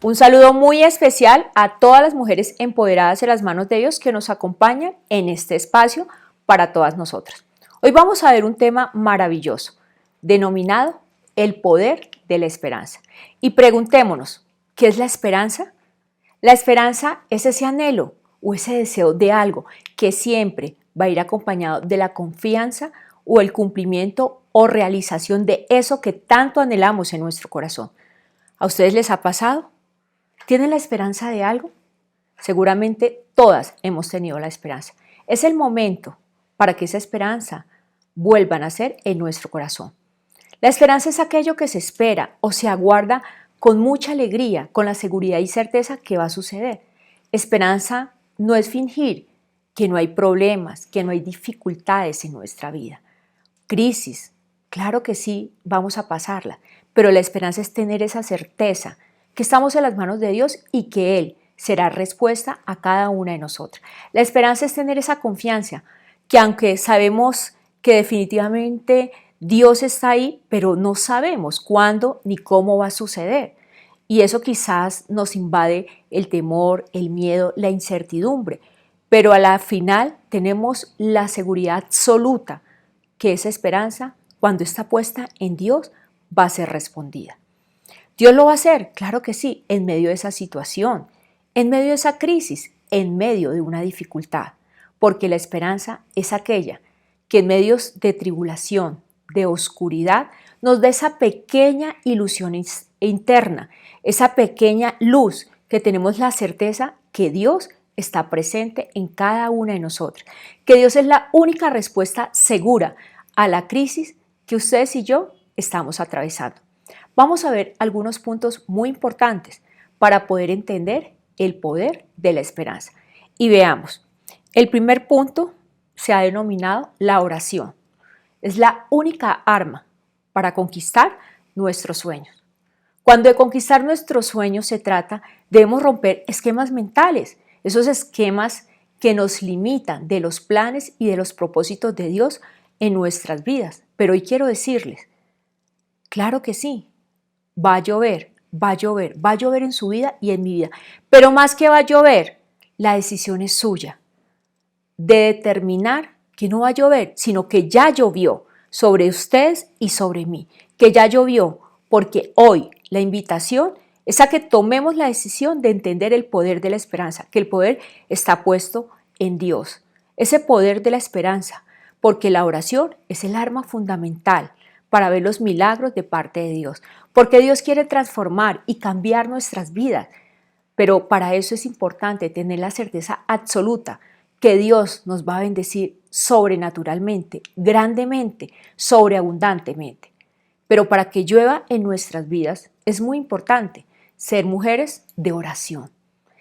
Un saludo muy especial a todas las mujeres empoderadas en las manos de Dios que nos acompañan en este espacio para todas nosotras. Hoy vamos a ver un tema maravilloso, denominado el poder de la esperanza. Y preguntémonos, ¿qué es la esperanza? La esperanza es ese anhelo o ese deseo de algo que siempre va a ir acompañado de la confianza o el cumplimiento o realización de eso que tanto anhelamos en nuestro corazón. ¿A ustedes les ha pasado? ¿Tienen la esperanza de algo? Seguramente todas hemos tenido la esperanza. Es el momento para que esa esperanza vuelva a nacer en nuestro corazón. La esperanza es aquello que se espera o se aguarda con mucha alegría, con la seguridad y certeza que va a suceder. Esperanza no es fingir que no hay problemas, que no hay dificultades en nuestra vida. Crisis, claro que sí, vamos a pasarla, pero la esperanza es tener esa certeza que estamos en las manos de Dios y que Él será respuesta a cada una de nosotras. La esperanza es tener esa confianza, que aunque sabemos que definitivamente Dios está ahí, pero no sabemos cuándo ni cómo va a suceder. Y eso quizás nos invade el temor, el miedo, la incertidumbre. Pero a la final tenemos la seguridad absoluta que esa esperanza, cuando está puesta en Dios, va a ser respondida. ¿Dios lo va a hacer? Claro que sí, en medio de esa situación, en medio de esa crisis, en medio de una dificultad, porque la esperanza es aquella que en medios de tribulación, de oscuridad, nos da esa pequeña ilusión interna, esa pequeña luz que tenemos la certeza que Dios está presente en cada una de nosotras, que Dios es la única respuesta segura a la crisis que ustedes y yo estamos atravesando. Vamos a ver algunos puntos muy importantes para poder entender el poder de la esperanza. Y veamos, el primer punto se ha denominado la oración. Es la única arma para conquistar nuestros sueños. Cuando de conquistar nuestros sueños se trata, debemos romper esquemas mentales, esos esquemas que nos limitan de los planes y de los propósitos de Dios en nuestras vidas. Pero hoy quiero decirles, claro que sí, va a llover, va a llover, va a llover en su vida y en mi vida. Pero más que va a llover, la decisión es suya de determinar que no va a llover, sino que ya llovió sobre ustedes y sobre mí, que ya llovió, porque hoy la invitación es a que tomemos la decisión de entender el poder de la esperanza, que el poder está puesto en Dios, ese poder de la esperanza, porque la oración es el arma fundamental para ver los milagros de parte de Dios, porque Dios quiere transformar y cambiar nuestras vidas, pero para eso es importante tener la certeza absoluta que Dios nos va a bendecir sobrenaturalmente, grandemente, sobreabundantemente. Pero para que llueva en nuestras vidas es muy importante ser mujeres de oración,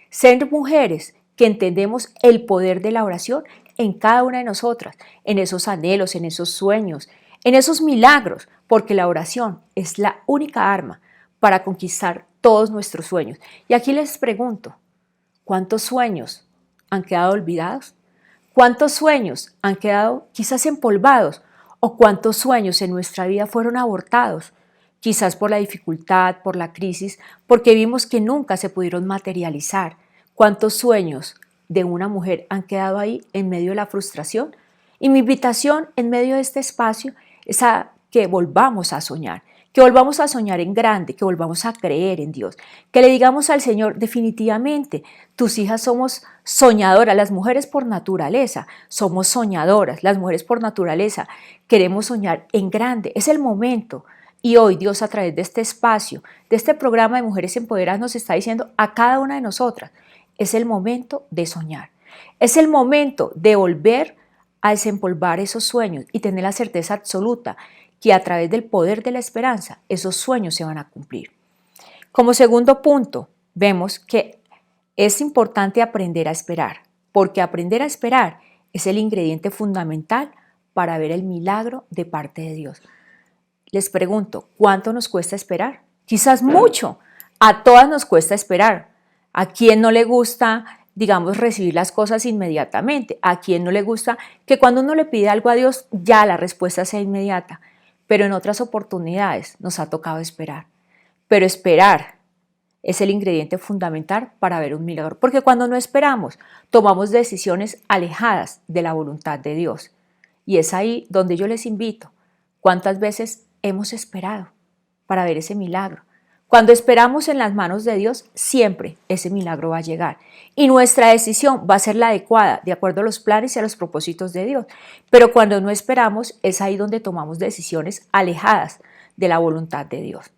ser mujeres que entendemos el poder de la oración en cada una de nosotras, en esos anhelos, en esos sueños, en esos milagros, porque la oración es la única arma para conquistar todos nuestros sueños. Y aquí les pregunto, ¿cuántos sueños han quedado olvidados? ¿Cuántos sueños han quedado quizás empolvados? ¿O cuántos sueños en nuestra vida fueron abortados? Quizás por la dificultad, por la crisis, porque vimos que nunca se pudieron materializar. ¿Cuántos sueños de una mujer han quedado ahí en medio de la frustración? Y mi invitación en medio de este espacio es a que volvamos a soñar, que volvamos a soñar en grande, que volvamos a creer en Dios, que le digamos al Señor, definitivamente, tus hijas somos soñadoras, las mujeres por naturaleza somos soñadoras, las mujeres por naturaleza queremos soñar en grande, es el momento. Y hoy Dios a través de este espacio, de este programa de Mujeres Empoderadas nos está diciendo a cada una de nosotras, es el momento de soñar, es el momento de volver a desempolvar esos sueños y tener la certeza absoluta que a través del poder de la esperanza esos sueños se van a cumplir. Como segundo punto, vemos que es importante aprender a esperar, porque aprender a esperar es el ingrediente fundamental para ver el milagro de parte de Dios. Les pregunto, ¿cuánto nos cuesta esperar? Quizás mucho. A todas nos cuesta esperar. ¿A quién no le gusta, digamos, recibir las cosas inmediatamente? ¿A quién no le gusta que cuando uno le pide algo a Dios ya la respuesta sea inmediata? Pero en otras oportunidades nos ha tocado esperar. Pero esperar Es el ingrediente fundamental para ver un milagro, porque cuando no esperamos, tomamos decisiones alejadas de la voluntad de Dios. Y es ahí donde yo les invito, ¿cuántas veces hemos esperado para ver ese milagro? Cuando esperamos en las manos de Dios, siempre ese milagro va a llegar. Y nuestra decisión va a ser la adecuada, de acuerdo a los planes y a los propósitos de Dios. Pero cuando no esperamos, es ahí donde tomamos decisiones alejadas de la voluntad de Dios.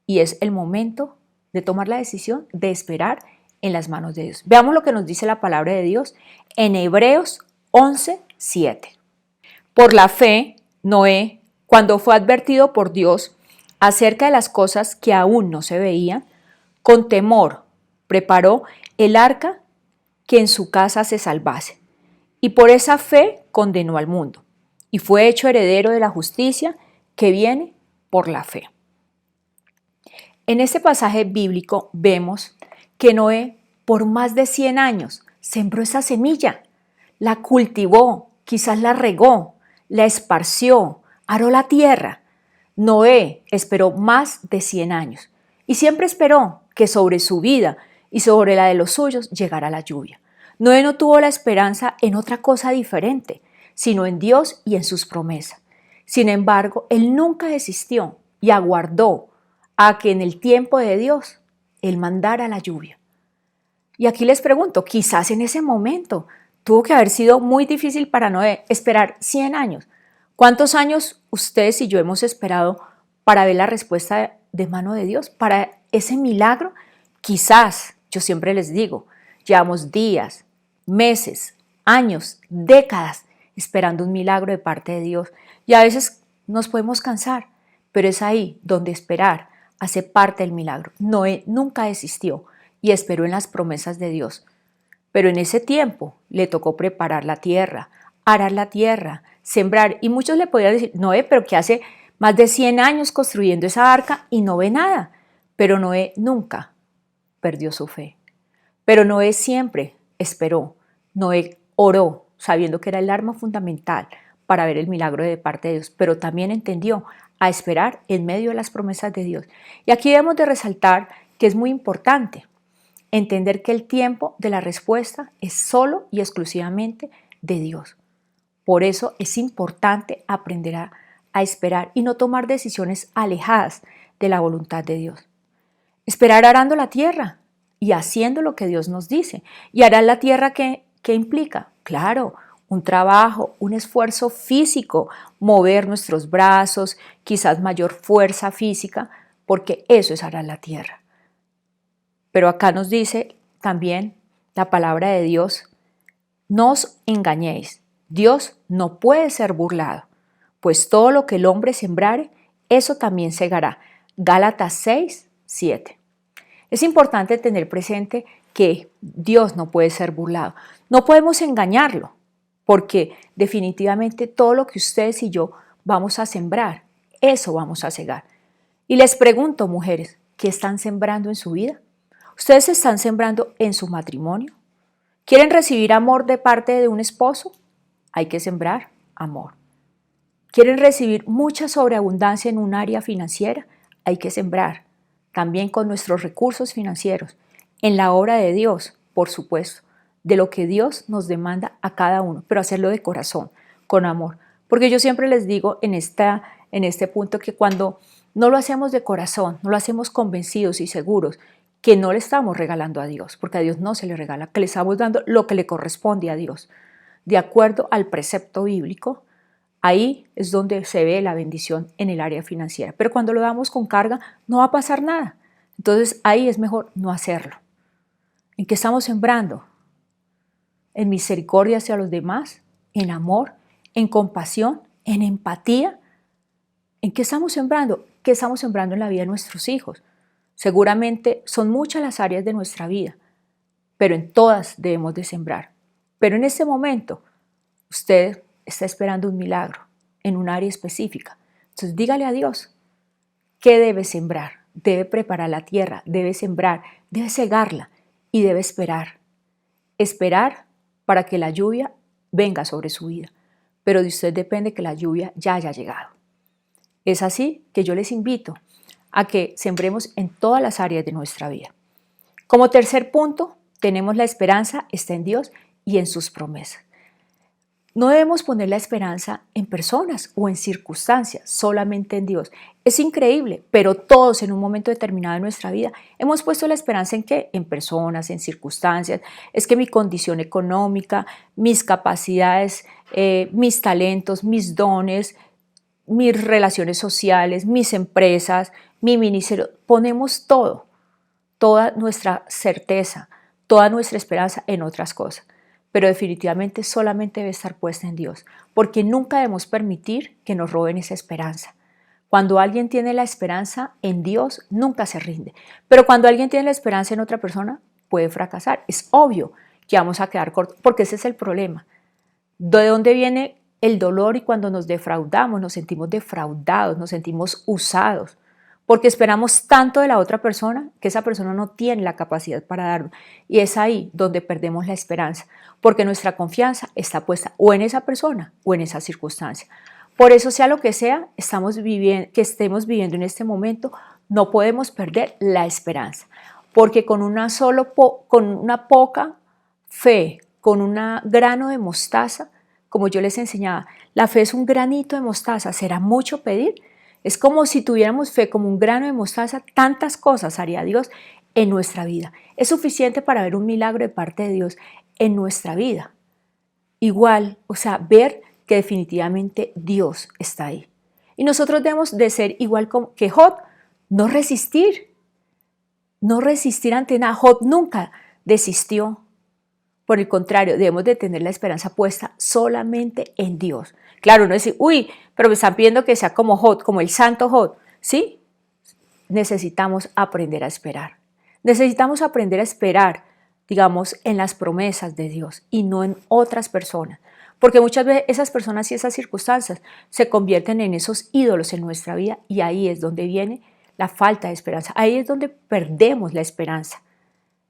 Y es el momento de tomar la decisión de esperar en las manos de Dios. Veamos lo que nos dice la palabra de Dios en Hebreos 11:7. Por la fe, Noé, cuando fue advertido por Dios acerca de las cosas que aún no se veían, con temor preparó el arca que en su casa se salvase, y por esa fe condenó al mundo, y fue hecho heredero de la justicia que viene por la fe. En este pasaje bíblico vemos que Noé por más de 100 años sembró esa semilla, la cultivó, quizás la regó, la esparció, aró la tierra. Noé esperó más de 100 años y siempre esperó que sobre su vida y sobre la de los suyos llegara la lluvia. Noé no tuvo la esperanza en otra cosa diferente, sino en Dios y en sus promesas. Sin embargo, él nunca desistió y aguardó a que en el tiempo de Dios él mandara la lluvia. Y aquí les pregunto, quizás en ese momento tuvo que haber sido muy difícil para Noé esperar 100 años. ¿Cuántos años ustedes y yo hemos esperado para ver la respuesta de mano de Dios, para ese milagro? Quizás, yo siempre les digo, llevamos días, meses, años, décadas esperando un milagro de parte de Dios y a veces nos podemos cansar, pero es ahí donde esperar hace parte del milagro. Noé nunca desistió y esperó en las promesas de Dios. Pero en ese tiempo le tocó preparar la tierra, arar la tierra, sembrar. Y muchos le podrían decir, Noé, pero que hace más de 100 años construyendo esa arca y no ve nada. Pero Noé nunca perdió su fe. Pero Noé siempre esperó. Noé oró, sabiendo que era el arma fundamental para ver el milagro de parte de Dios, pero también entendió a esperar en medio de las promesas de Dios. Y aquí debemos de resaltar que es muy importante entender que el tiempo de la respuesta es solo y exclusivamente de Dios. Por eso es importante aprender a esperar y no tomar decisiones alejadas de la voluntad de Dios. Esperar arando la tierra y haciendo lo que Dios nos dice. ¿Y arar la tierra qué implica? Claro, un trabajo, un esfuerzo físico, mover nuestros brazos, quizás mayor fuerza física, porque eso es arar la tierra. Pero acá nos dice también la palabra de Dios, no os engañéis, Dios no puede ser burlado, pues todo lo que el hombre sembrare, eso también segará. Gálatas 6:7. Es importante tener presente que Dios no puede ser burlado. No podemos engañarlo, porque definitivamente todo lo que ustedes y yo vamos a sembrar, eso vamos a segar. Y les pregunto, mujeres, ¿qué están sembrando en su vida? ¿Ustedes están sembrando en su matrimonio? ¿Quieren recibir amor de parte de un esposo? Hay que sembrar amor. ¿Quieren recibir mucha sobreabundancia en un área financiera? Hay que sembrar. También con nuestros recursos financieros. En la obra de Dios, por supuesto. De lo que Dios nos demanda a cada uno. Pero hacerlo de corazón, con amor. Porque yo siempre les digo en este punto que cuando no lo hacemos de corazón, no lo hacemos convencidos y seguros, que no le estamos regalando a Dios, porque a Dios no se le regala, que le estamos dando lo que le corresponde a Dios. De acuerdo al precepto bíblico, ahí es donde se ve la bendición en el área financiera. Pero cuando lo damos con carga, no va a pasar nada. Entonces ahí es mejor no hacerlo. ¿En qué estamos sembrando? En misericordia hacia los demás, en amor, en compasión, en empatía. ¿En qué estamos sembrando? ¿Qué estamos sembrando en la vida de nuestros hijos? Seguramente son muchas las áreas de nuestra vida, pero en todas debemos de sembrar. Pero en este momento, usted está esperando un milagro en un área específica. Entonces dígale a Dios, ¿qué debe sembrar? Debe preparar la tierra, debe sembrar, debe cegarla y debe esperar. Esperar para que la lluvia venga sobre su vida. Pero de usted depende que la lluvia ya haya llegado. Es así que yo les invito a que sembremos en todas las áreas de nuestra vida. Como tercer punto, tenemos la esperanza está en Dios y en sus promesas. No debemos poner la esperanza en personas o en circunstancias, solamente en Dios. Es increíble, pero todos en un momento determinado de nuestra vida hemos puesto la esperanza en ¿qué? En personas, en circunstancias. Es que mi condición económica, mis capacidades, mis talentos, mis dones, mis relaciones sociales, mis empresas, mi ministerio, ponemos todo, toda nuestra certeza, toda nuestra esperanza en otras cosas. Pero definitivamente solamente debe estar puesta en Dios, porque nunca debemos permitir que nos roben esa esperanza. Cuando alguien tiene la esperanza en Dios, nunca se rinde. Pero cuando alguien tiene la esperanza en otra persona, puede fracasar. Es obvio que vamos a quedar cortos, porque ese es el problema. ¿De dónde viene el dolor y cuando nos defraudamos, nos sentimos defraudados, nos sentimos usados? Porque esperamos tanto de la otra persona que esa persona no tiene la capacidad para darnos. Y es ahí donde perdemos la esperanza, porque nuestra confianza está puesta o en esa persona o en esa circunstancia. Por eso, sea lo que sea que estemos viviendo en este momento, no podemos perder la esperanza. Porque con una poca fe, con un grano de mostaza, como yo les enseñaba, la fe es un granito de mostaza, ¿será mucho pedir? Es como si tuviéramos fe como un grano de mostaza, tantas cosas haría Dios en nuestra vida. Es suficiente para ver un milagro de parte de Dios en nuestra vida. Igual, ver que definitivamente Dios está ahí. Y nosotros debemos de ser igual que Job, no resistir ante nada. Job nunca desistió. Por el contrario, debemos de tener la esperanza puesta solamente en Dios. Claro, no decir, pero me están pidiendo que sea como Job, como el santo Job. ¿Sí? Necesitamos aprender a esperar. Necesitamos aprender a esperar, digamos, en las promesas de Dios y no en otras personas. Porque muchas veces esas personas y esas circunstancias se convierten en esos ídolos en nuestra vida y ahí es donde viene la falta de esperanza. Ahí es donde perdemos la esperanza.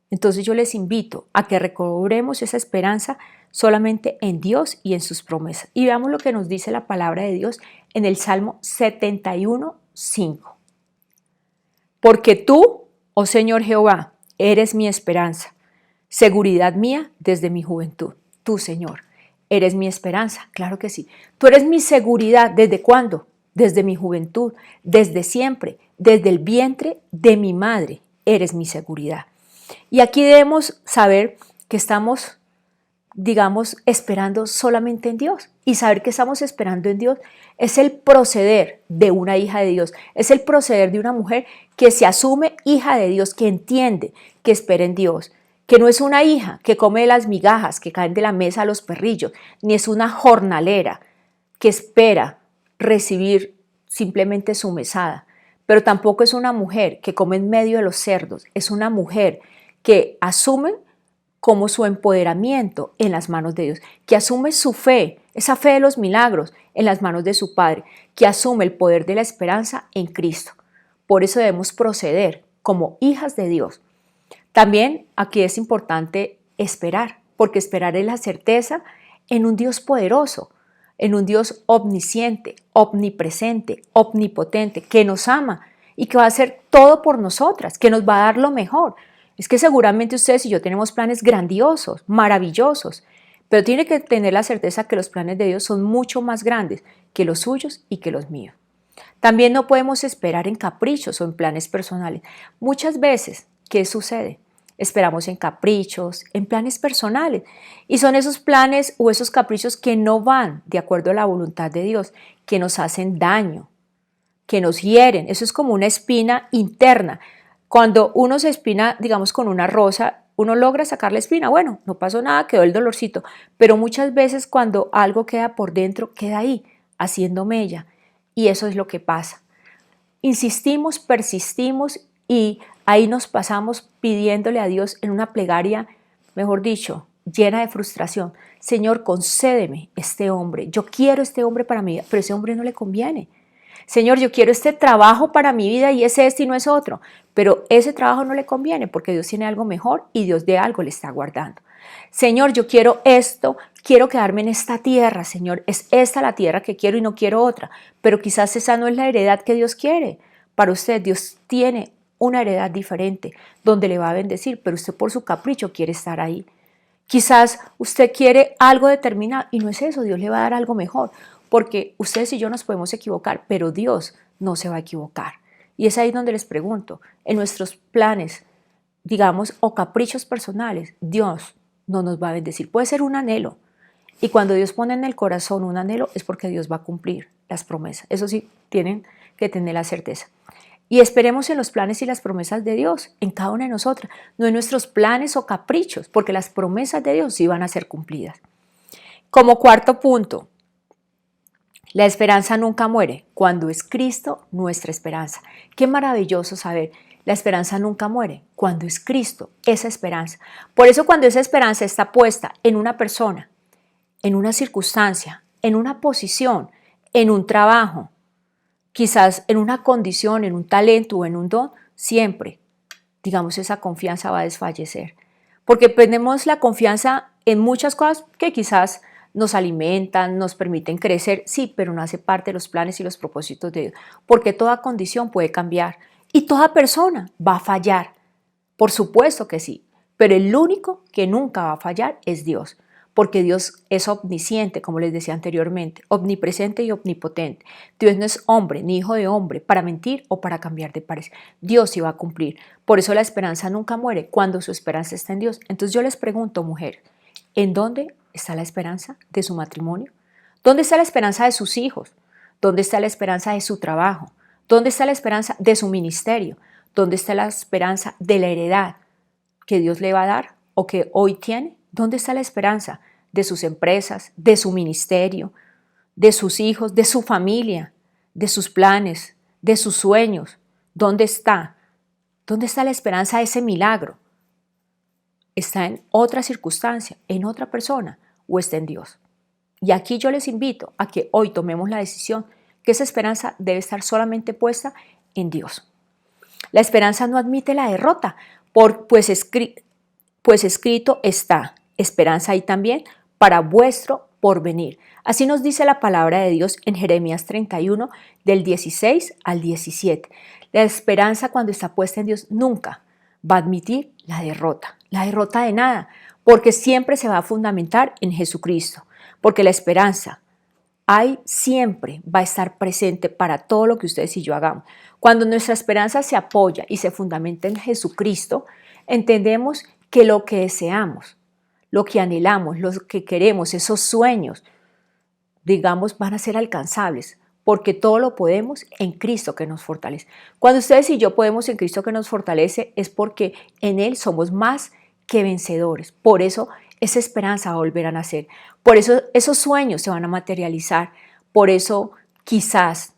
Entonces yo les invito a que recobremos esa esperanza solamente en Dios y en sus promesas. Y veamos lo que nos dice la palabra de Dios en el Salmo 71:5. Porque tú, oh Señor Jehová, eres mi esperanza, seguridad mía desde mi juventud. Tú, Señor, eres mi esperanza, claro que sí. Tú eres mi seguridad, ¿desde cuándo? Desde mi juventud, desde siempre, desde el vientre de mi madre, eres mi seguridad. Y aquí debemos saber que estamos, digamos, esperando solamente en Dios. Y saber que estamos esperando en Dios es el proceder de una hija de Dios. Es el proceder de una mujer que se asume hija de Dios, que entiende que espera en Dios. Que no es una hija que come las migajas que caen de la mesa a los perrillos, ni es una jornalera que espera recibir simplemente su mesada. Pero tampoco es una mujer que come en medio de los cerdos. Es una mujer que asume como su empoderamiento en las manos de Dios, que asume su fe, esa fe de los milagros en las manos de su Padre, que asume el poder de la esperanza en Cristo. Por eso debemos proceder como hijas de Dios. También aquí es importante esperar, porque esperar es la certeza en un Dios poderoso, en un Dios omnisciente, omnipresente, omnipotente, que nos ama y que va a hacer todo por nosotras, que nos va a dar lo mejor. Es que seguramente ustedes y yo tenemos planes grandiosos, maravillosos, pero tiene que tener la certeza que los planes de Dios son mucho más grandes que los suyos y que los míos. También no podemos esperar en caprichos o en planes personales. Muchas veces, ¿qué sucede? Esperamos en caprichos, en planes personales. Y son esos planes o esos caprichos que no van de acuerdo a la voluntad de Dios, que nos hacen daño, que nos hieren. Eso es como una espina interna. Cuando uno se espina, digamos, con una rosa, uno logra sacar la espina. Bueno, no pasó nada, quedó el dolorcito. Pero muchas veces cuando algo queda por dentro, queda ahí, haciendo mella. Y eso es lo que pasa. Insistimos, persistimos y ahí nos pasamos pidiéndole a Dios en una plegaria, mejor dicho, llena de frustración. Señor, concédeme este hombre. Yo quiero este hombre para mi vida, pero ese hombre no le conviene. Señor, yo quiero este trabajo para mi vida y es este y no es otro, pero ese trabajo no le conviene porque Dios tiene algo mejor y Dios de algo le está guardando. Señor, yo quiero esto, quiero quedarme en esta tierra, Señor, es esta la tierra que quiero y no quiero otra, pero quizás esa no es la heredad que Dios quiere Para usted Dios tiene una heredad diferente donde le va a bendecir, pero usted por su capricho quiere estar ahí. Quizás usted quiere algo determinado y no es eso, Dios le va a dar algo mejor, porque ustedes y yo nos podemos equivocar, pero Dios no se va a equivocar. Y es ahí donde les pregunto, en nuestros planes, digamos, o caprichos personales, Dios no nos va a bendecir. Puede ser un anhelo, y cuando Dios pone en el corazón un anhelo es porque Dios va a cumplir las promesas. Eso sí, tienen que tener la certeza. Y esperemos en los planes y las promesas de Dios, en cada una de nosotras, no en nuestros planes o caprichos, porque las promesas de Dios sí van a ser cumplidas. Como cuarto punto, la esperanza nunca muere, cuando es Cristo nuestra esperanza. Qué maravilloso saber, la esperanza nunca muere, cuando es Cristo esa esperanza. Por eso cuando esa esperanza está puesta en una persona, en una circunstancia, en una posición, en un trabajo, quizás en una condición, en un talento o en un don, siempre, digamos, esa confianza va a desfallecer. Porque tenemos la confianza en muchas cosas que quizás nos alimentan, nos permiten crecer, sí, pero no hace parte de los planes y los propósitos de Dios. Porque toda condición puede cambiar y toda persona va a fallar. Por supuesto que sí, pero el único que nunca va a fallar es Dios. Porque Dios es omnisciente, como les decía anteriormente, omnipresente y omnipotente. Dios no es hombre ni hijo de hombre para mentir o para cambiar de parecer. Dios sí va a cumplir. Por eso la esperanza nunca muere cuando su esperanza está en Dios. Entonces yo les pregunto, mujer, ¿en dónde está la esperanza de su matrimonio? ¿Dónde está la esperanza de sus hijos? ¿Dónde está la esperanza de su trabajo? ¿Dónde está la esperanza de su ministerio? ¿Dónde está la esperanza de la heredad que Dios le va a dar o que hoy tiene? ¿Dónde está la esperanza de sus empresas, de su ministerio, de sus hijos, de su familia, de sus planes, de sus sueños? ¿Dónde está? ¿Dónde está la esperanza de ese milagro? ¿Está en otra circunstancia, en otra persona o está en Dios? Y aquí yo les invito a que hoy tomemos la decisión que esa esperanza debe estar solamente puesta en Dios. La esperanza no admite la derrota, pues escrito está. Esperanza hay también para vuestro porvenir. Así nos dice la palabra de Dios en Jeremías 31, del 16 al 17. La esperanza cuando está puesta en Dios nunca va a admitir la derrota de nada, porque siempre se va a fundamentar en Jesucristo, porque la esperanza siempre va a estar presente para todo lo que ustedes y yo hagamos. Cuando nuestra esperanza se apoya y se fundamenta en Jesucristo, entendemos que lo que deseamos, lo que anhelamos, lo que queremos, esos sueños, digamos, van a ser alcanzables, porque todo lo podemos en Cristo que nos fortalece. Cuando ustedes y yo podemos en Cristo que nos fortalece, es porque en Él somos más que vencedores. Por eso esa esperanza va a volver a nacer. Por eso esos sueños se van a materializar. Por eso quizás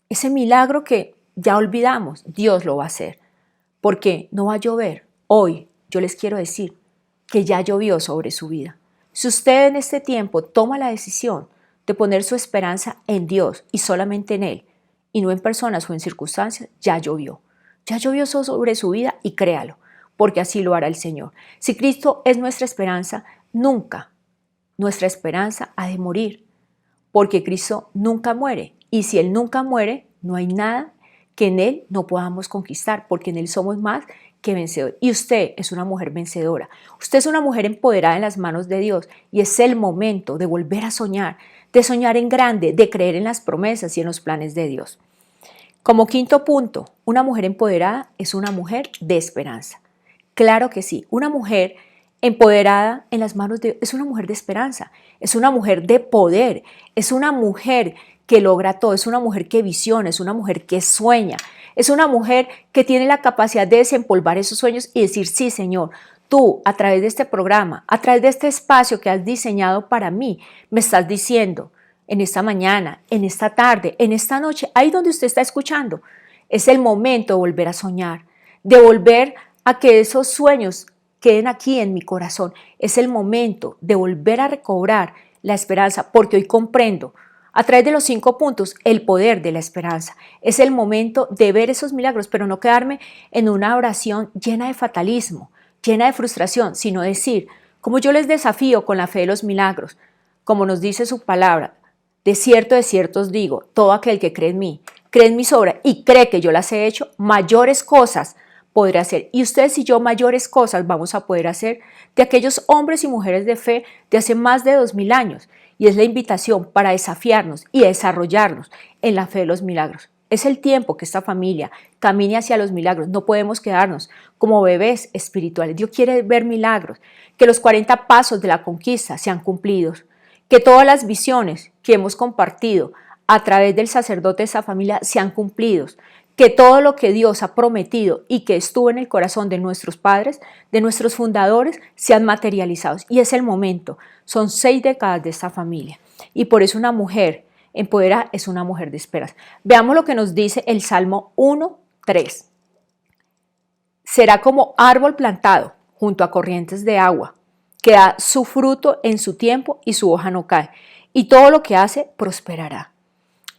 ese milagro que ya olvidamos, Dios lo va a hacer. Porque no va a llover. Hoy yo les quiero decir que ya llovió sobre su vida. Si usted en este tiempo toma la decisión de poner su esperanza en Dios y solamente en Él, y no en personas o en circunstancias, ya llovió. Ya llovió sobre su vida y créalo, porque así lo hará el Señor. Si Cristo es nuestra esperanza, nunca nuestra esperanza ha de morir, porque Cristo nunca muere. Y si Él nunca muere, no hay nada que en Él no podamos conquistar, porque en Él somos más que vencedor. Y usted es una mujer vencedora. Usted es una mujer empoderada en las manos de Dios y es el momento de volver a soñar, de soñar en grande, de creer en las promesas y en los planes de Dios. Como quinto punto, una mujer empoderada es una mujer de esperanza. Claro que sí, una mujer empoderada en las manos de Dios es una mujer de esperanza, es una mujer de poder, es una mujer que logra todo, es una mujer que visiona, es una mujer que sueña, es una mujer que tiene la capacidad de desempolvar esos sueños y decir, sí, Señor, tú a través de este programa, a través de este espacio que has diseñado para mí, me estás diciendo en esta mañana, en esta tarde, en esta noche, ahí donde usted está escuchando, es el momento de volver a soñar, de volver a que esos sueños queden aquí en mi corazón. Es el momento de volver a recobrar la esperanza, porque hoy comprendo a través de los 5 puntos el poder de la esperanza. Es el momento de ver esos milagros, pero no quedarme en una oración llena de fatalismo, llena de frustración, sino decir, como yo les desafío con la fe de los milagros, como nos dice su palabra, de cierto os digo, todo aquel que cree en mí, cree en mis obras y cree que yo las he hecho, mayores cosas podré hacer. Y ustedes y yo mayores cosas vamos a poder hacer de aquellos hombres y mujeres de fe de hace más de 2000 años. Y es la invitación para desafiarnos y desarrollarnos en la fe de los milagros. Es el tiempo que esta familia camine hacia los milagros. No podemos quedarnos como bebés espirituales. Dios quiere ver milagros, que los 40 pasos de la conquista sean cumplidos, que todas las visiones que hemos compartido a través del sacerdote de esa familia sean cumplidos, que todo lo que Dios ha prometido y que estuvo en el corazón de nuestros padres, de nuestros fundadores, sean materializados. Y es el momento. Son 6 décadas de esta familia. Y por eso una mujer empoderada es una mujer de esperanza. Veamos lo que nos dice el Salmo 1:3. Será como árbol plantado junto a corrientes de agua, que da su fruto en su tiempo y su hoja no cae. Y todo lo que hace prosperará.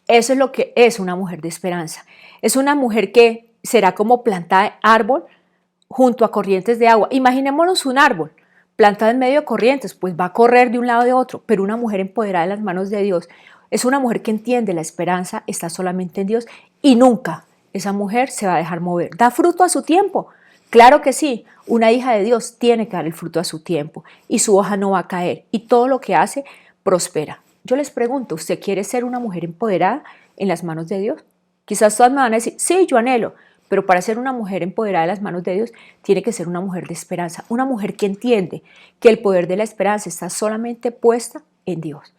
Eso es lo que es una mujer de esperanza. Es una mujer que será como plantada árbol junto a corrientes de agua. Imaginémonos un árbol plantado en medio de corrientes, pues va a correr de un lado de otro, pero una mujer empoderada en las manos de Dios es una mujer que entiende la esperanza, está solamente en Dios y nunca esa mujer se va a dejar mover. ¿Da fruto a su tiempo? Claro que sí, una hija de Dios tiene que dar el fruto a su tiempo y su hoja no va a caer y todo lo que hace prospera. Yo les pregunto, ¿usted quiere ser una mujer empoderada en las manos de Dios? Quizás todas me van a decir, sí, yo anhelo, pero para ser una mujer empoderada en las manos de Dios, tiene que ser una mujer de esperanza, una mujer que entiende que el poder de la esperanza está solamente puesta en Dios.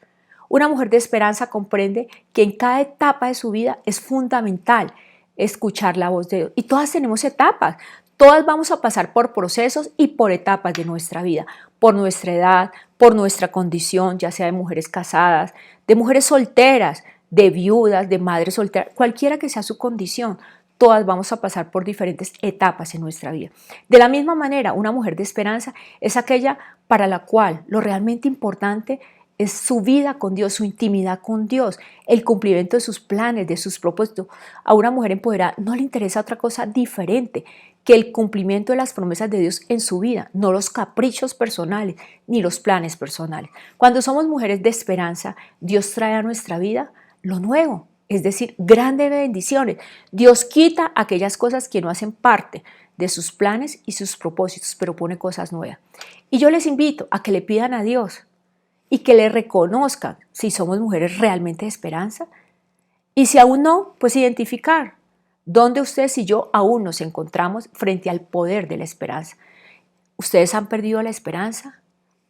Una mujer de esperanza comprende que en cada etapa de su vida es fundamental escuchar la voz de Dios. Y todas tenemos etapas, todas vamos a pasar por procesos y por etapas de nuestra vida, por nuestra edad, por nuestra condición, ya sea de mujeres casadas, de mujeres solteras, de viudas, de madres solteras, cualquiera que sea su condición, todas vamos a pasar por diferentes etapas en nuestra vida. De la misma manera, una mujer de esperanza es aquella para la cual lo realmente importante es su vida con Dios, su intimidad con Dios, el cumplimiento de sus planes, de sus propósitos. A una mujer empoderada no le interesa otra cosa diferente que el cumplimiento de las promesas de Dios en su vida, no los caprichos personales ni los planes personales. Cuando somos mujeres de esperanza, Dios trae a nuestra vida lo nuevo, es decir, grandes bendiciones. Dios quita aquellas cosas que no hacen parte de sus planes y sus propósitos, pero pone cosas nuevas. Y yo les invito a que le pidan a Dios y que le reconozcan si somos mujeres realmente de esperanza. Y si aún no, pues identificar dónde ustedes y yo aún nos encontramos frente al poder de la esperanza. ¿Ustedes han perdido la esperanza?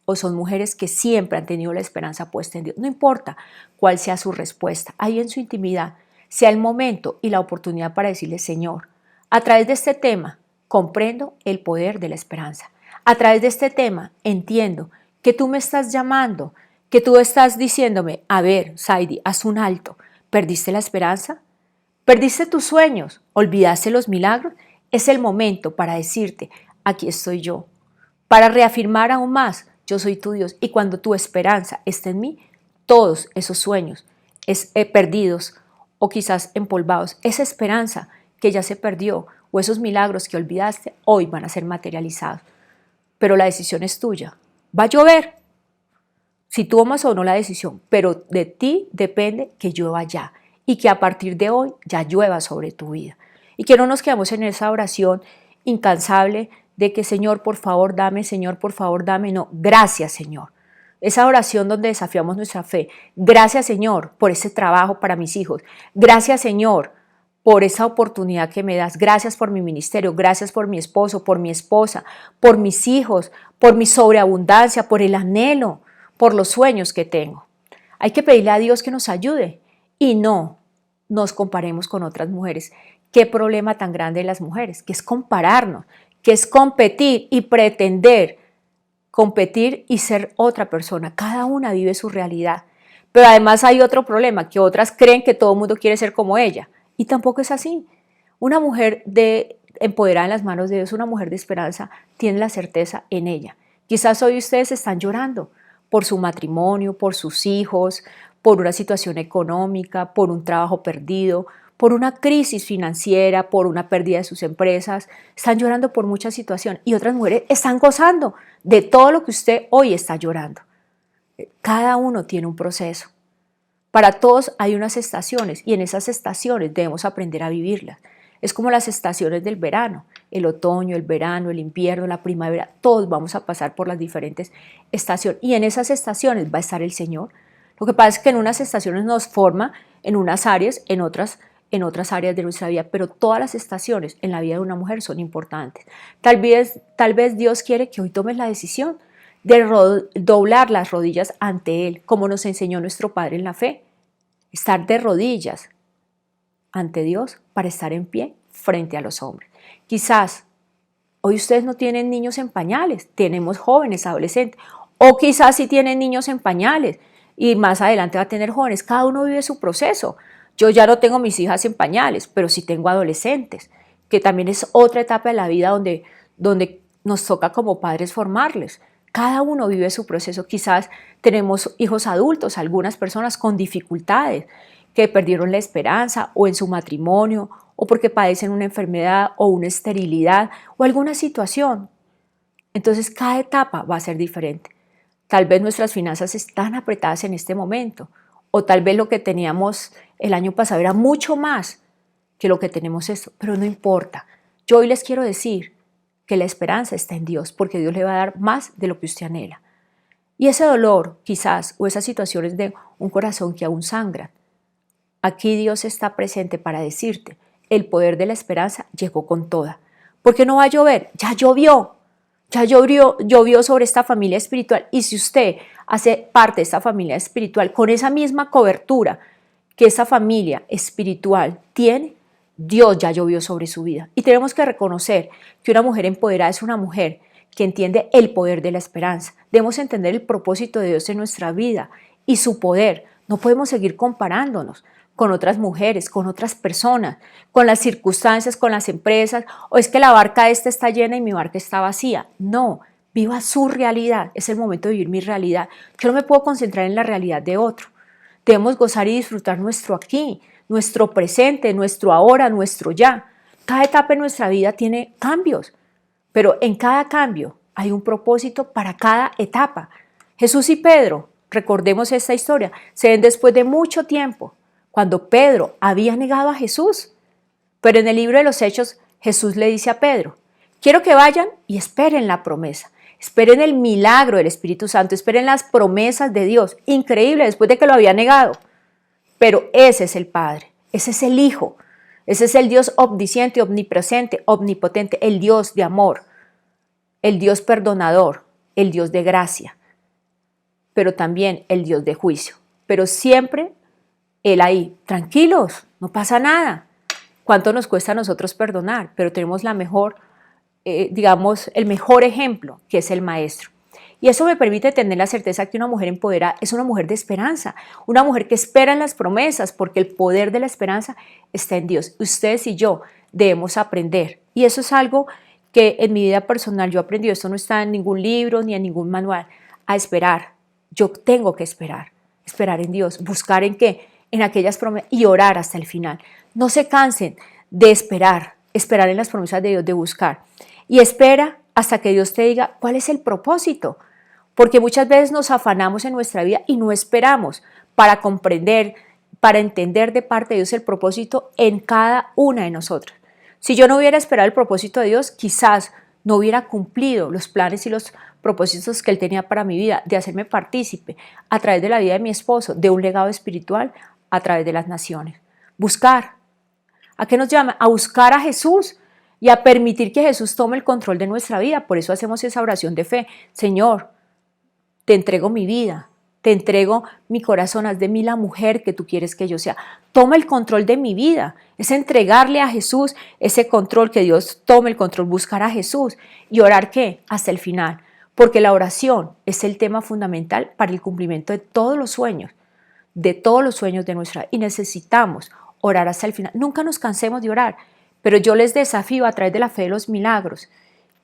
¿O son mujeres que siempre han tenido la esperanza puesta en Dios? No importa cuál sea su respuesta, ahí en su intimidad, sea el momento y la oportunidad para decirle, Señor, a través de este tema comprendo el poder de la esperanza. A través de este tema entiendo que tú me estás llamando, que tú estás diciéndome, a ver, Saidi, haz un alto. ¿Perdiste la esperanza? ¿Perdiste tus sueños? ¿Olvidaste los milagros? Es el momento para decirte, aquí estoy yo, para reafirmar aún más, yo soy tu Dios. Y cuando tu esperanza esté en mí, todos esos sueños perdidos o quizás empolvados, esa esperanza que ya se perdió o esos milagros que olvidaste, hoy van a ser materializados. Pero la decisión es tuya. Va a llover, si tomas o no la decisión, pero de ti depende que llueva ya y que a partir de hoy ya llueva sobre tu vida. Y que no nos quedemos en esa oración incansable de que Señor, por favor, dame, Señor, por favor, dame. No, gracias, Señor. Esa oración donde desafiamos nuestra fe. Gracias, Señor, por ese trabajo para mis hijos. Gracias, Señor, por esa oportunidad que me das. Gracias por mi ministerio, gracias por mi esposo, por mi esposa, por mis hijos, por mi sobreabundancia, por el anhelo, por los sueños que tengo. Hay que pedirle a Dios que nos ayude y no nos comparemos con otras mujeres. Qué problema tan grande de las mujeres, que es compararnos, que es competir y pretender competir y ser otra persona. Cada una vive su realidad. Pero además hay otro problema, que otras creen que todo el mundo quiere ser como ella. Y tampoco es así. Una mujer empoderada en las manos de Dios, una mujer de esperanza, tiene la certeza en ella. Quizás hoy ustedes están llorando por su matrimonio, por sus hijos, por una situación económica, por un trabajo perdido, por una crisis financiera, por una pérdida de sus empresas. Están llorando por muchas situaciones y otras mujeres están gozando de todo lo que usted hoy está llorando. Cada uno tiene un proceso. Para todos hay unas estaciones y en esas estaciones debemos aprender a vivirlas. Es como las estaciones del verano, el otoño, el verano, el invierno, la primavera, todos vamos a pasar por las diferentes estaciones y en esas estaciones va a estar el Señor. Lo que pasa es que en unas estaciones nos forma en unas áreas, en otras áreas de nuestra vida, pero todas las estaciones en la vida de una mujer son importantes. Tal vez Dios quiere que hoy tomes la decisión de doblar las rodillas ante Él, como nos enseñó nuestro Padre en la fe. Estar de rodillas ante Dios para estar en pie frente a los hombres. Quizás hoy ustedes no tienen niños en pañales, tenemos jóvenes, adolescentes, o quizás sí tienen niños en pañales y más adelante va a tener jóvenes. Cada uno vive su proceso. Yo ya no tengo mis hijas en pañales, pero sí tengo adolescentes, que también es otra etapa de la vida donde nos toca como padres formarles. Cada uno vive su proceso. Quizás tenemos hijos adultos, algunas personas con dificultades, que perdieron la esperanza o en su matrimonio o porque padecen una enfermedad o una esterilidad o alguna situación. Entonces cada etapa va a ser diferente. Tal vez nuestras finanzas están apretadas en este momento o tal vez lo que teníamos el año pasado era mucho más que lo que tenemos esto, pero no importa. Yo hoy les quiero decir que la esperanza está en Dios porque Dios le va a dar más de lo que usted anhela. Y ese dolor quizás o esas situaciones de un corazón que aún sangra, aquí Dios está presente para decirte, el poder de la esperanza llegó con toda. ¿Por qué no va a llover? Ya llovió sobre esta familia espiritual. Y si usted hace parte de esta familia espiritual con esa misma cobertura que esa familia espiritual tiene, Dios ya llovió sobre su vida. Y tenemos que reconocer que una mujer empoderada es una mujer que entiende el poder de la esperanza. Debemos entender el propósito de Dios en nuestra vida y su poder. No podemos seguir comparándonos con otras mujeres, con otras personas, con las circunstancias, con las empresas, o es que la barca esta está llena y mi barca está vacía. No, viva su realidad, es el momento de vivir mi realidad. Yo no me puedo concentrar en la realidad de otro. Debemos gozar y disfrutar nuestro aquí, nuestro presente, nuestro ahora, nuestro ya. Cada etapa en nuestra vida tiene cambios, pero en cada cambio hay un propósito para cada etapa. Jesús y Pedro, recordemos esta historia, se ven después de mucho tiempo, cuando Pedro había negado a Jesús. Pero en el libro de los Hechos, Jesús le dice a Pedro, quiero que vayan y esperen la promesa, esperen el milagro del Espíritu Santo, esperen las promesas de Dios. Increíble, después de que lo había negado. Pero ese es el Padre, ese es el Hijo, ese es el Dios omnisciente, omnipresente, omnipotente, el Dios de amor, el Dios perdonador, el Dios de gracia, pero también el Dios de juicio. Pero siempre Él ahí, tranquilos, no pasa nada. ¿Cuánto nos cuesta a nosotros perdonar? Pero tenemos la mejor, el mejor ejemplo, que es el Maestro. Y eso me permite tener la certeza que una mujer empoderada es una mujer de esperanza, una mujer que espera en las promesas, porque el poder de la esperanza está en Dios. Ustedes y yo debemos aprender. Y eso es algo que en mi vida personal yo he aprendido. Esto no está en ningún libro ni en ningún manual. A esperar. Yo tengo que esperar en Dios. ¿Buscar en qué? En aquellas promesas y orar hasta el final. No se cansen de esperar en las promesas de Dios, de buscar. Y espera hasta que Dios te diga cuál es el propósito. Porque muchas veces nos afanamos en nuestra vida y no esperamos para comprender, para entender de parte de Dios el propósito en cada una de nosotras. Si yo no hubiera esperado el propósito de Dios, quizás no hubiera cumplido los planes y los propósitos que Él tenía para mi vida, de hacerme partícipe a través de la vida de mi esposo, de un legado espiritual a través de las naciones. Buscar. ¿A qué nos llama? A buscar a Jesús y a permitir que Jesús tome el control de nuestra vida. Por eso hacemos esa oración de fe. Señor, te entrego mi vida, te entrego mi corazón, haz de mí la mujer que tú quieres que yo sea. Toma el control de mi vida. Es entregarle a Jesús ese control, que Dios tome el control, buscar a Jesús y orar ¿qué? Hasta el final. Porque la oración es el tema fundamental para el cumplimiento de todos los sueños de nuestra vida. Y necesitamos orar hasta el final. Nunca nos cansemos de orar, pero yo les desafío a través de la fe de los milagros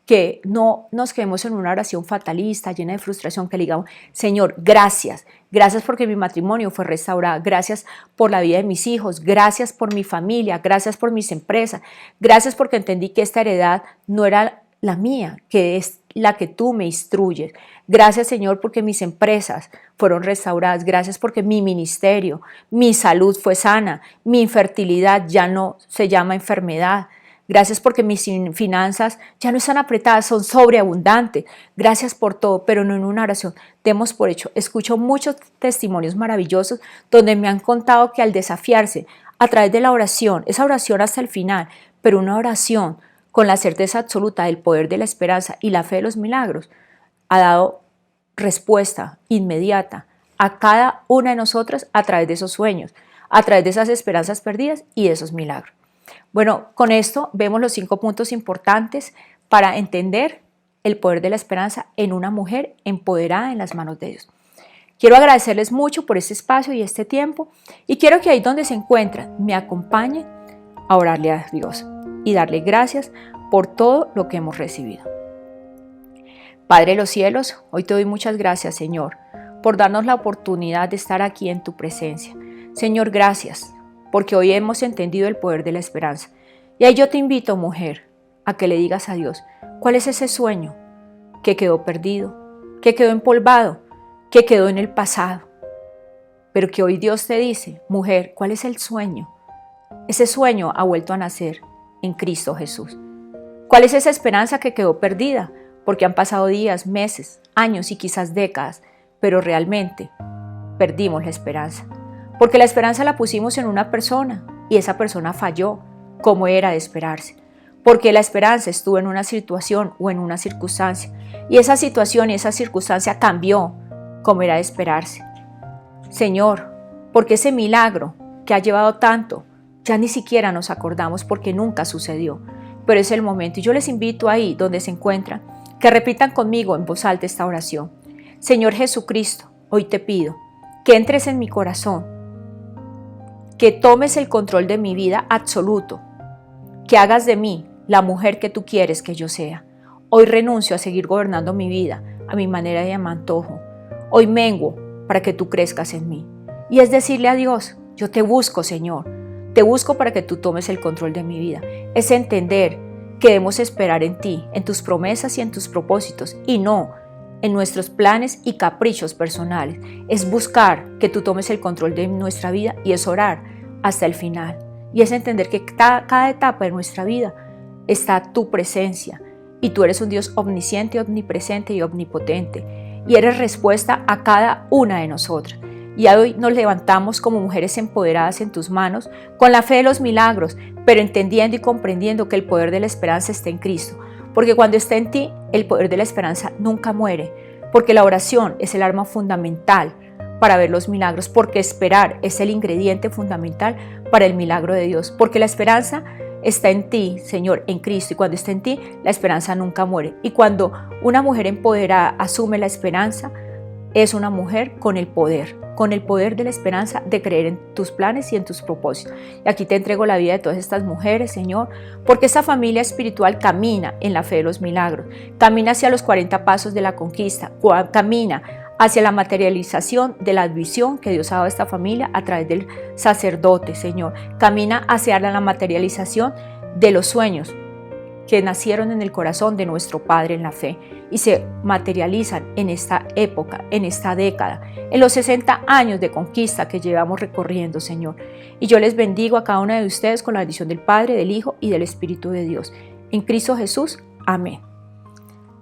que no nos quedemos en una oración fatalista, llena de frustración, que le digamos, Señor, gracias porque mi matrimonio fue restaurado, gracias por la vida de mis hijos, gracias por mi familia, gracias por mis empresas, gracias porque entendí que esta heredad no era la mía, que es la que tú me instruyes. Gracias, Señor, porque mis empresas fueron restauradas. Gracias porque mi ministerio, mi salud fue sana, mi infertilidad ya no se llama enfermedad. Gracias porque mis finanzas ya no están apretadas, son sobreabundantes. Gracias por todo, pero no en una oración. Demos por hecho. Escucho muchos testimonios maravillosos donde me han contado que al desafiarse a través de la oración, esa oración hasta el final, pero una oración con la certeza absoluta del poder de la esperanza y la fe de los milagros, ha dado respuesta inmediata a cada una de nosotras a través de esos sueños, a través de esas esperanzas perdidas y de esos milagros. Bueno, con esto vemos los 5 puntos importantes para entender el poder de la esperanza en una mujer empoderada en las manos de Dios. Quiero agradecerles mucho por este espacio y este tiempo y quiero que ahí donde se encuentran me acompañen a orarle a Dios y darle gracias por todo lo que hemos recibido. Padre de los cielos, hoy te doy muchas gracias, Señor, por darnos la oportunidad de estar aquí en tu presencia. Señor, gracias, porque hoy hemos entendido el poder de la esperanza. Y ahí yo te invito, mujer, a que le digas a Dios, ¿cuál es ese sueño que quedó perdido, que quedó empolvado, que quedó en el pasado? Pero que hoy Dios te dice, mujer, ¿cuál es el sueño? Ese sueño ha vuelto a nacer en Cristo Jesús. ¿Cuál es esa esperanza que quedó perdida? Porque han pasado días, meses, años y quizás décadas, pero realmente perdimos la esperanza. Porque la esperanza la pusimos en una persona y esa persona falló, como era de esperarse. Porque la esperanza estuvo en una situación o en una circunstancia y esa situación y esa circunstancia cambió, como era de esperarse. Señor, porque ese milagro que ha llevado tanto, ya ni siquiera nos acordamos porque nunca sucedió, pero es el momento. Y yo les invito ahí donde se encuentran, que repitan conmigo en voz alta esta oración. Señor Jesucristo, hoy te pido que entres en mi corazón, que tomes el control de mi vida absoluto, que hagas de mí la mujer que tú quieres que yo sea. Hoy renuncio a seguir gobernando mi vida a mi manera y a mi antojo. Hoy menguo para que tú crezcas en mí. Y es decirle a Dios, yo te busco, Señor, te busco para que tú tomes el control de mi vida. Es entender que debemos esperar en ti, en tus promesas y en tus propósitos, y no en nuestros planes y caprichos personales. Es buscar que tú tomes el control de nuestra vida y es orar hasta el final. Y es entender que cada etapa de nuestra vida está tu presencia y tú eres un Dios omnisciente, omnipresente y omnipotente y eres respuesta a cada una de nosotras. Y hoy nos levantamos como mujeres empoderadas en tus manos, con la fe de los milagros, pero entendiendo y comprendiendo que el poder de la esperanza está en Cristo. Porque cuando está en ti, el poder de la esperanza nunca muere. Porque la oración es el arma fundamental para ver los milagros. Porque esperar es el ingrediente fundamental para el milagro de Dios. Porque la esperanza está en ti, Señor, en Cristo. Y cuando está en ti, la esperanza nunca muere. Y cuando una mujer empoderada asume la esperanza, es una mujer con el poder de la esperanza de creer en tus planes y en tus propósitos. Y aquí te entrego la vida de todas estas mujeres, Señor, porque esta familia espiritual camina en la fe de los milagros, camina hacia los 40 pasos de la conquista, camina hacia la materialización de la visión que Dios ha dado a esta familia a través del sacerdote, Señor, camina hacia la materialización de los sueños que nacieron en el corazón de nuestro Padre en la fe y se materializan en esta época, en esta década, en los 60 años de conquista que llevamos recorriendo, Señor. Y yo les bendigo a cada una de ustedes con la bendición del Padre, del Hijo y del Espíritu de Dios. En Cristo Jesús. Amén.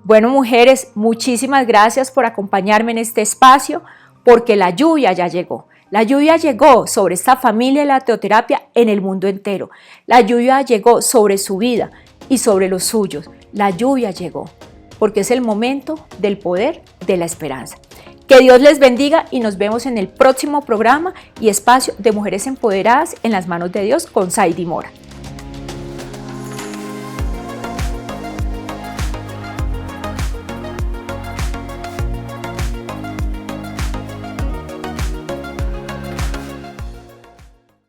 Bueno, mujeres, muchísimas gracias por acompañarme en este espacio, porque la lluvia ya llegó. La lluvia llegó sobre esta familia de la teoterapia en el mundo entero. La lluvia llegó sobre su vida y sobre los suyos. La lluvia llegó, porque es el momento del poder de la esperanza. Que Dios les bendiga y nos vemos en el próximo programa y espacio de Mujeres Empoderadas en las manos de Dios con Saidi Mora.